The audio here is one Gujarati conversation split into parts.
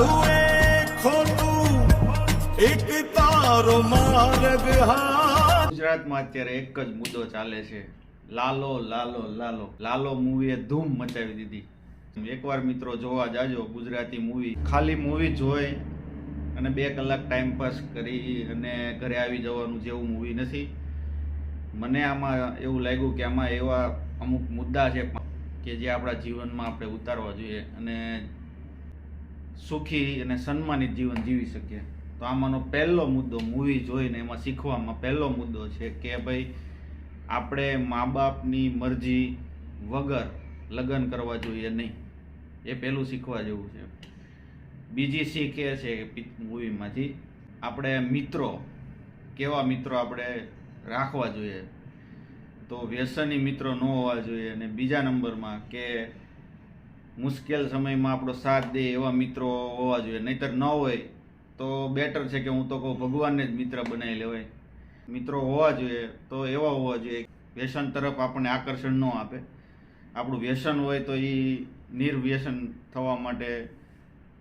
સાચું એ ખોટું એક તારો માર્ગ હા. ગુજરાતમાં અત્યારે એક જ મુદ્દો ચાલે છે, લાલો લાલો લાલો. લાલો મૂવીએ ધૂમ મચાવી દીધી. એકવાર મિત્રો જોવા જાજો ગુજરાતી મૂવી. ખાલી મૂવી જોઈ અને 2 કલાક ટાઈમ પાસ કરી અને ઘરે આવી જવાનું જેવું મૂવી નથી. મને આમાં એવું લાગ્યું કે આમાં એવા અમુક મુદ્દા છે કે જે આપણા જીવનમાં આપણે ઉતારવા જોઈએ અને સુખી અને સન્માનિત જીવન જીવી શકીએ. તો આમાંનો પહેલો મુદ્દો મૂવી જોઈને એમાં શીખવામાં પહેલો મુદ્દો છે કે ભાઈ આપણે મા બાપની મરજી વગર લગ્ન કરવા જોઈએ નહીં. એ પહેલું શીખવા જેવું છે. બીજી શીખ એ છે કે મૂવીમાંથી આપણે મિત્રો કેવા મિત્રો આપણે રાખવા જોઈએ. તો વ્યસની મિત્રો ન હોવા જોઈએ. અને બીજા નંબરમાં કે મુશ્કેલ સમયમાં આપણો સાથ દે એવા મિત્રો હોવા જોઈએ. નહીંતર ન હોય તો બેટર છે કે હું તો કહું ભગવાનને જ મિત્ર બનાવી લેવાય. મિત્રો હોવા જોઈએ તો એવા હોવા જોઈએ વ્યસન તરફ આપણને આકર્ષણ ન આપે. આપણું વ્યસન હોય તો એ નિર્વ્યસન થવા માટે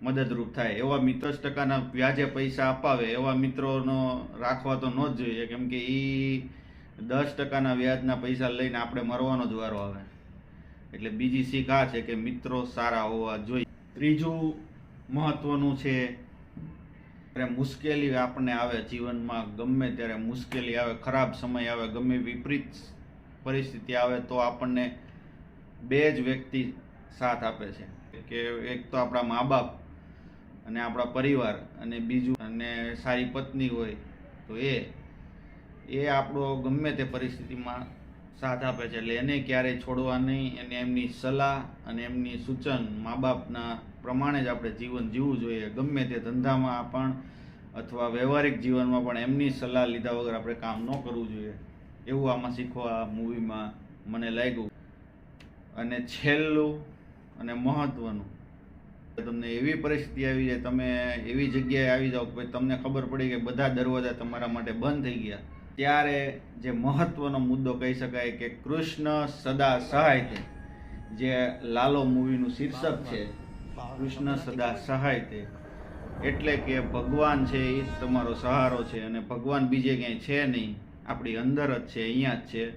મદદરૂપ થાય. એવા મિત્રો 10% વ્યાજે પૈસા અપાવે એવા મિત્રોનો રાખવા તો ન જ જોઈએ, કેમ કે એ 10% વ્યાજના પૈસા લઈને આપણે મરવાનો જ વારો આવે. એટલે બીજી શીખ આ છે કે મિત્રો સારા હોવા જોઈએ. ત્રીજું મહત્વનું છે, ત્યારે મુશ્કેલી આપણને આવે જીવનમાં, ગમે ત્યારે મુશ્કેલી આવે, ખરાબ સમય આવે, ગમે વિપરીત પરિસ્થિતિ આવે તો આપણને 2 જ વ્યક્તિ સાથ આપે છે કે એક તો આપણા મા બાપ અને આપણા પરિવાર, અને બીજું અને સારી પત્ની હોય તો એ આપણો ગમે તે પરિસ્થિતિમાં સાથ આપે છે. એટલે એને ક્યારેય છોડવા નહીં. એને એમની સલાહ અને એમની સૂચન મા બાપના પ્રમાણે જ આપણે જીવન જીવવું જોઈએ. ગમે તે ધંધામાં પણ અથવા વ્યવહારિક જીવનમાં પણ એમની સલાહ લીધા વગર આપણે કામ ન કરવું જોઈએ. એવું આમાં શીખવા મૂવીમાં મને લાગ્યું. અને છેલ્લું અને મહત્વનું, તમને એવી પરિસ્થિતિ આવી જાય, તમે એવી જગ્યાએ આવી જાઓ કે તમને ખબર પડી કે બધા દરવાજા તમારા માટે બંધ થઈ ગયા, ત્યારે જે મહત્વનો મુદ્દો કહી શકાય કે કૃષ્ણ સદા સહાય તે, જે લાલો મૂવીનું શીર્ષક છે, કૃષ્ણ સદા સહાય તે, એટલે કે ભગવાન છે એ તમારો સહારો છે. અને ભગવાન બીજે ક્યાંય છે નહીં, આપણી અંદર જ છે, અહીંયા જ છે.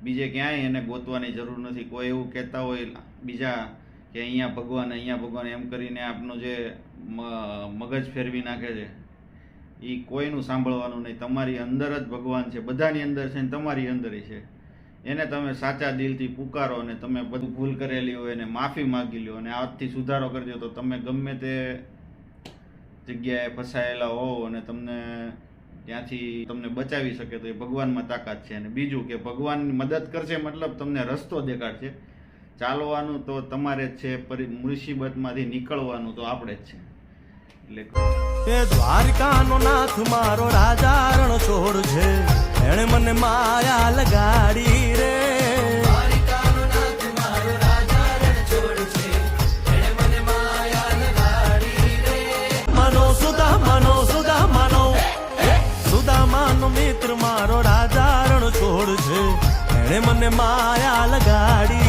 બીજે ક્યાંય એને ગોતવાની જરૂર નથી. કોઈ એવું કહેતા હોય બીજા કે અહીંયા ભગવાન એમ કરીને આપનું જે મગજ ફેરવી નાખે છે, એ કોઈનું સાંભળવાનું નહીં. તમારી અંદર જ ભગવાન છે, બધાની અંદર છે ને તમારી અંદર છે. એને તમે સાચા દિલથી પુકારો અને તમે બધું ભૂલ કરેલી હોય એને માફી માગી લો અને આજથી સુધારો કરજો તો તમે ગમે તે જગ્યાએ ફસાયેલા હોવ અને તમને ત્યાંથી તમને બચાવી શકે તો એ ભગવાનમાં તાકાત છે. અને બીજું કે ભગવાન મદદ કરશે મતલબ તમને રસ્તો દેખાડશે. ચાલવાનું તો તમારે જ છે, મુસીબતમાંથી નીકળવાનું તો આપણે જ છે. એટલે દ્વારકાનો નાથ મારો રાજા રણછોડ છે, એણે મને માયા લગાડી રે. દ્વારકાનો નાથ મારો રાજા રણછોડ છે, એણે મને માયા લગાડી રે. મનો સુદામાનો મિત્ર મારો રાજા રણછોડ છે, એણે મને માયા લગાડી